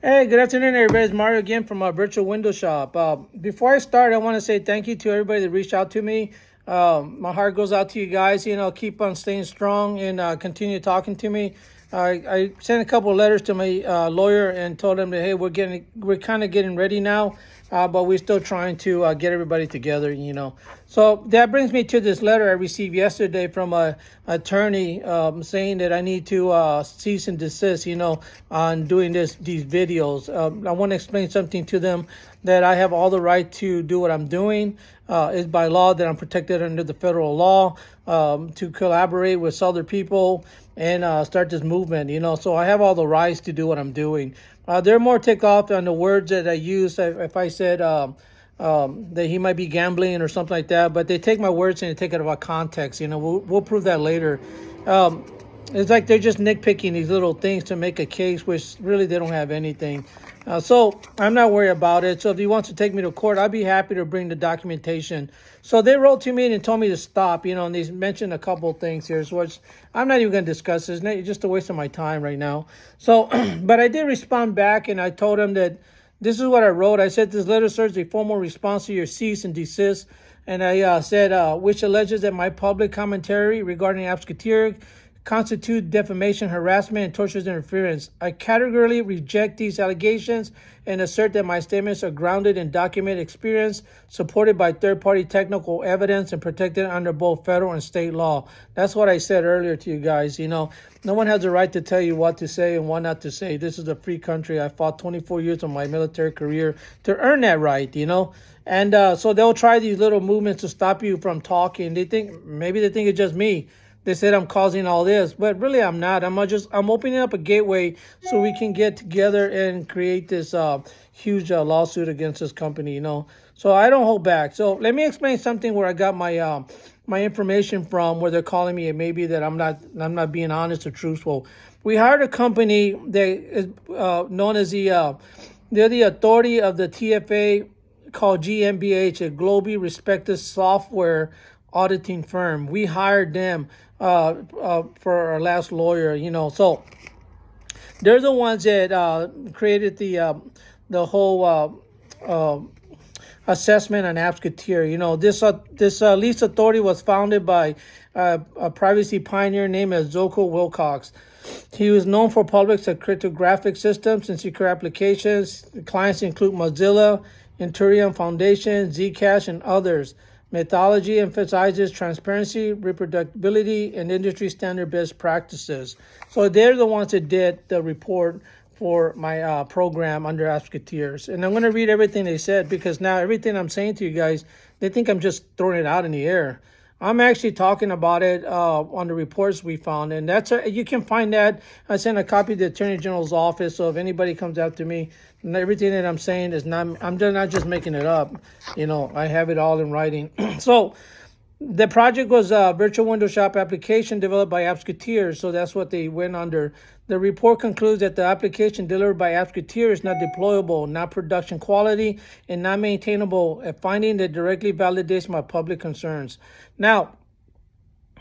Hey, good afternoon, everybody. It's Mario again from Virtual Window Shop. Before I start, I want to say thank you to everybody that reached out to me. My heart goes out to you guys. Keep on staying strong and continue talking to me. I sent a couple of letters to my lawyer and told him that hey, we're kind of getting ready now, but we're still trying to get everybody together. So that brings me to this letter I received yesterday from a attorney saying that I need to cease and desist. On doing these videos. I want to explain something to them that I have all the right to do what I'm doing. Is by law that I'm protected under the federal law to collaborate with other people and start this movement. So I have all the rights to do what I'm doing. They're more ticked off on the words that I use. If I said that he might be gambling or something like that, but they take my words and they take it out of context. We'll prove that later. Um, it's like they're just nitpicking these little things to make a case, which really they don't have anything. So I'm not worried about it. So if he wants to take me to court, I'll be happy to bring the documentation. So they wrote to me and told me to stop, and they mentioned a couple of things here, which I'm not even going to discuss. It's just a waste of my time right now. So, but I did respond back and I told him that this is what I wrote. I said, this letter serves a formal response to your cease and desist. And I said, which alleges that my public commentary regarding Abscateer constitute defamation, harassment, and tortious interference. I categorically reject these allegations and assert that my statements are grounded in documented experience, supported by third-party technical evidence, and protected under both federal and state law. That's what I said earlier to you guys. No one has the right to tell you what to say and what not to say. This is a free country. I fought 24 years of my military career to earn that right, And so they'll try these little movements to stop you from talking. Maybe they think it's just me. They said I'm causing all this, but really I'm not. I'm opening up a gateway so we can get together and create this huge lawsuit against this company. So I don't hold back. So let me explain something where I got my information from, where they're calling me, and maybe that I'm not being honest or truthful. We hired a company that is known as they're the authority of the TFA, called GmbH, a globally respected software auditing firm. We hired them for our last lawyer. So they're the ones that created the whole assessment on Abscateer. This lease authority was founded by a privacy pioneer named as Zoko Wilcox. He was known for public cryptographic systems and secure applications. Clients include Mozilla, Inturion Foundation, Zcash, and others. Methodology emphasizes transparency, reproducibility, and industry standard best practices. So they're the ones that did the report for my program under Abscateers. And I'm going to read everything they said, because now everything I'm saying to you guys, they think I'm just throwing it out in the air. I'm actually talking about it on the reports we found, and you can find that. I sent a copy to the Attorney General's office, so if anybody comes after me, everything that I'm saying is I'm not just making it up. I have it all in writing. So the project was a virtual window shop application developed by Abscateer, so that's what they went under. The report concludes that the application delivered by Abscateer is not deployable, not production quality, and not maintainable, a finding that directly validates my public concerns. Now,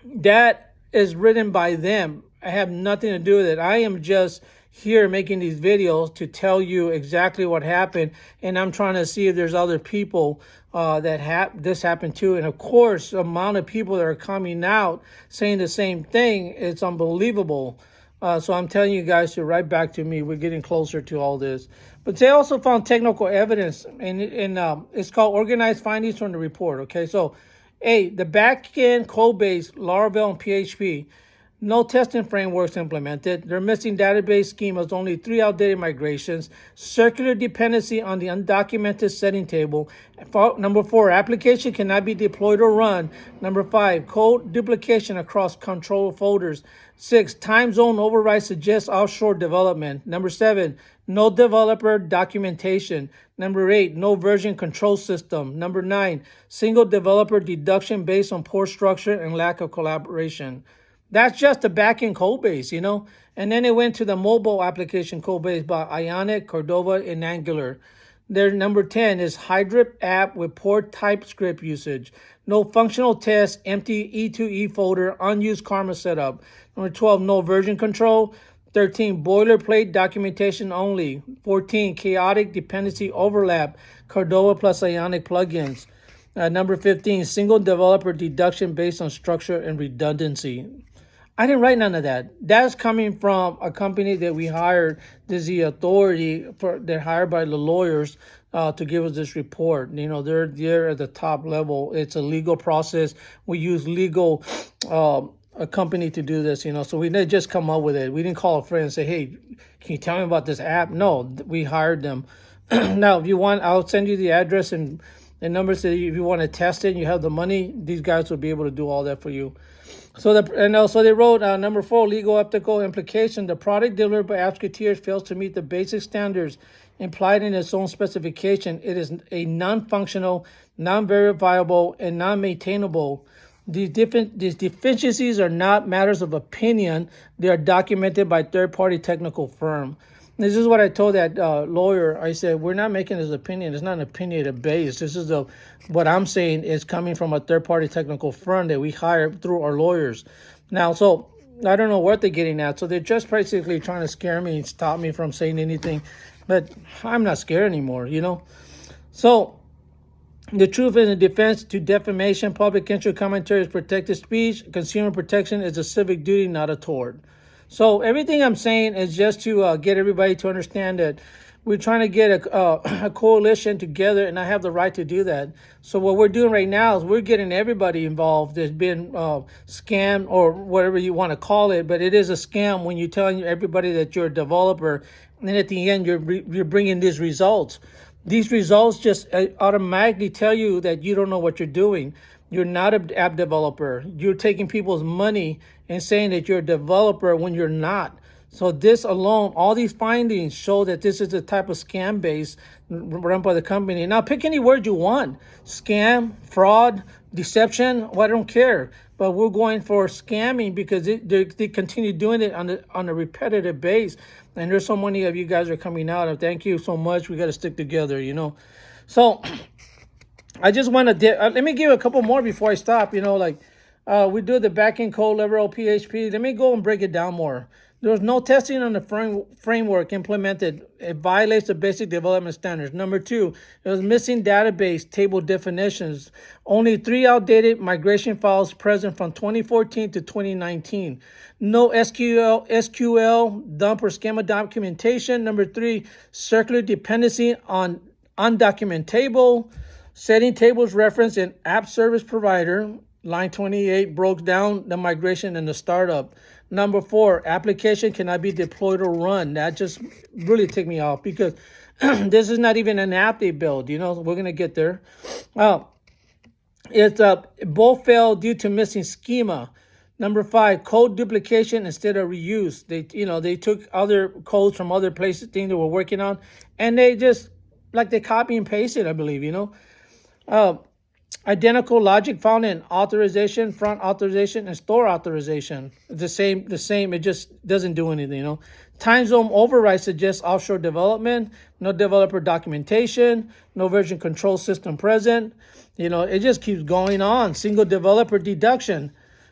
that is written by them. I have nothing to do with it. I am just here making these videos to tell you exactly what happened, and I'm trying to see if there's other people that this happened to. And of course, the amount of people that are coming out saying the same thing, it's unbelievable. So I'm telling you guys to write back to me. We're getting closer to all this. But they also found technical evidence, and it's called organized findings from the report. Okay, so A, the backend code base, Laravel and PHP. No testing frameworks implemented. They're missing database schemas, only 3 outdated migrations, circular dependency on the undocumented setting table. Number 4, application cannot be deployed or run. Number 5, code duplication across control folders. 6, time zone override suggests offshore development. Number 7, no developer documentation. Number 8, no version control system. Number 9, single developer deduction based on poor structure and lack of collaboration. That's just the backend code base, And then it went to the mobile application code base by Ionic, Cordova, and Angular. Their number 10 is Hydrip app with poor TypeScript usage. No functional test, empty E2E folder, unused Karma setup. Number 12, no version control. 13, boilerplate documentation only. 14, chaotic dependency overlap, Cordova plus Ionic plugins. Number 15, single developer deduction based on structure and redundancy. I didn't write none of that. That's coming from a company that we hired. This is the authority they're hired by the lawyers to give us this report. They're at the top level. It's a legal process. We use legal a company to do this. So we didn't just come up with it. We didn't call a friend and say, "Hey, can you tell me about this app?" No, we hired them. Now, if you want, I'll send you the address and numbers. That if you want to test it and you have the money, these guys will be able to do all that for you. So they wrote number 4, legal ethical implication. The product delivered by Apsketeers fails to meet the basic standards implied in its own specification. It is a non-functional, non-verifiable, and non-maintainable. These deficiencies are not matters of opinion. They are documented by third-party technical firm. This is what I told that lawyer. I said, we're not making this opinion. It's not an opinionated base. This is what I'm saying is coming from a third-party technical firm that we hired through our lawyers. Now, so I don't know what they're getting at. So they're just basically trying to scare me and stop me from saying anything. But I'm not scared anymore, So the truth in the defense to defamation, public interest commentary is protected speech. Consumer protection is a civic duty, not a tort. So everything I'm saying is just to get everybody to understand that we're trying to get a coalition together, and I have the right to do that. So what we're doing right now is we're getting everybody involved. There's been scam or whatever you want to call it, but it is a scam when you're telling everybody that you're a developer, and then at the end you're bringing these results. These results just automatically tell you that you don't know what you're doing. You're not an app developer. You're taking people's money and saying that you're a developer when you're not. So this alone, all these findings show that this is a type of scam base run by the company. Now pick any word you want. Scam, fraud, deception, well, I don't care. But we're going for scamming because they continue doing it on a repetitive base. And there's so many of you guys are coming out. And thank you so much. We got to stick together, So I just want to, let me give a couple more before I stop. We do the backend code level PHP. Let me go and break it down more. There was no testing on the framework implemented. It violates the basic development standards. Number 2, it was missing database table definitions. Only 3 outdated migration files present from 2014 to 2019. No SQL dump or schema documentation. Number 3, circular dependency on undocumented table. Setting tables reference in app service provider. Line 28 broke down the migration and the startup. Number 4, application cannot be deployed or run. That just really ticked me off because this is not even an app they build. We're going to get there. Both failed due to missing schema. Number 5, code duplication instead of reuse. They took other codes from other places, things they were working on, and they just they copy and paste it, I believe, Identical logic found in authorization, front authorization, and store authorization. The same. It just doesn't do anything, Time zone override suggests offshore development. No developer documentation. No version control system present. It just keeps going on. Single developer deduction.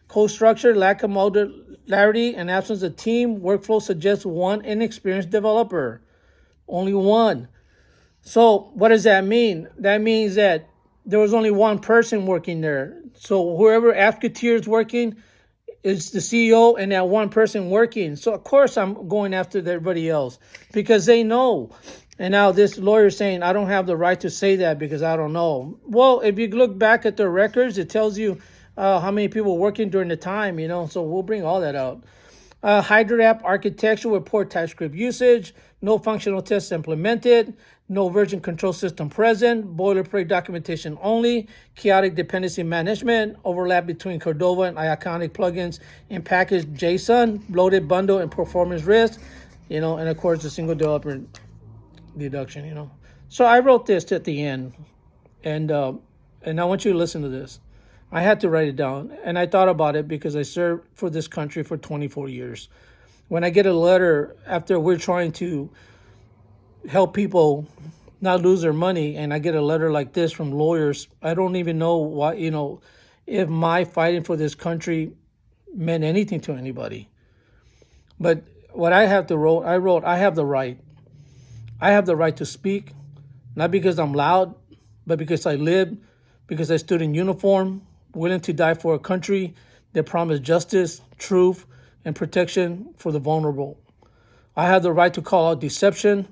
Code structure, lack of modularity, and absence of team. Workflow suggests one inexperienced developer. Only one. So what does that mean? That means that there was only one person working there. So whoever Apsketeers is working is the CEO and that one person working. So of course I'm going after everybody else because they know. And now this lawyer is saying, I don't have the right to say that because I don't know. Well, if you look back at the records, it tells you how many people were working during the time, So we'll bring all that out. Hydra app architecture with poor TypeScript usage. No functional tests implemented. No version control system present. Boilerplate documentation only. Chaotic dependency management. Overlap between Cordova and Ionic plugins in package JSON. Loaded bundle and performance risk. And of course the single developer deduction. So I wrote this at the end, and I want you to listen to this. I had to write it down, and I thought about it because I served for this country for 24 years. When I get a letter after we're trying to help people not lose their money, and I get a letter like this from lawyers, I don't even know why, if my fighting for this country meant anything to anybody. But what I have to wrote, I wrote, I have the right. I have the right to speak, not because I'm loud, but because I lived, because I stood in uniform, willing to die for a country that promised justice, truth, and protection for the vulnerable. I have the right to call out deception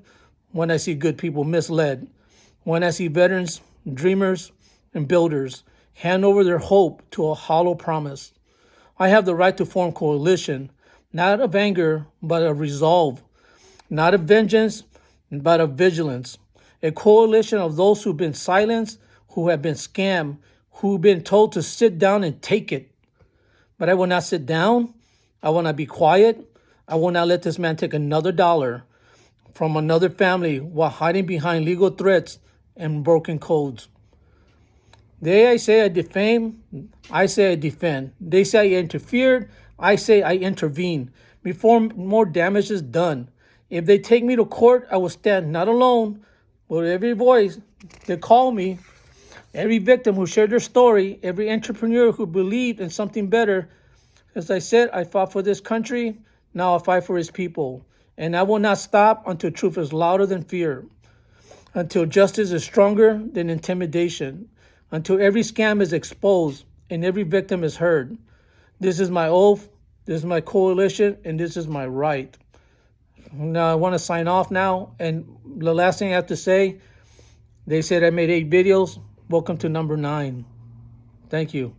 when I see good people misled, when I see veterans, dreamers, and builders hand over their hope to a hollow promise. I have the right to form coalition, not of anger, but of resolve, not of vengeance, but of vigilance. A coalition of those who've been silenced, who have been scammed, who've been told to sit down and take it. But I will not sit down. I will not be quiet. I will not let this man take another dollar from another family while hiding behind legal threats and broken codes. They say I defame, I say I defend. They say I interfered, I say I intervene before more damage is done. If they take me to court, I will stand not alone, but with every voice that call me, every victim who shared their story, every entrepreneur who believed in something better. As I said, I fought for this country, now I fight for his people. And I will not stop until truth is louder than fear, until justice is stronger than intimidation, until every scam is exposed and every victim is heard. This is my oath, this is my coalition, and this is my right. Now I want to sign off now, and the last thing I have to say, they said I made 8 videos. Welcome to number 9. Thank you.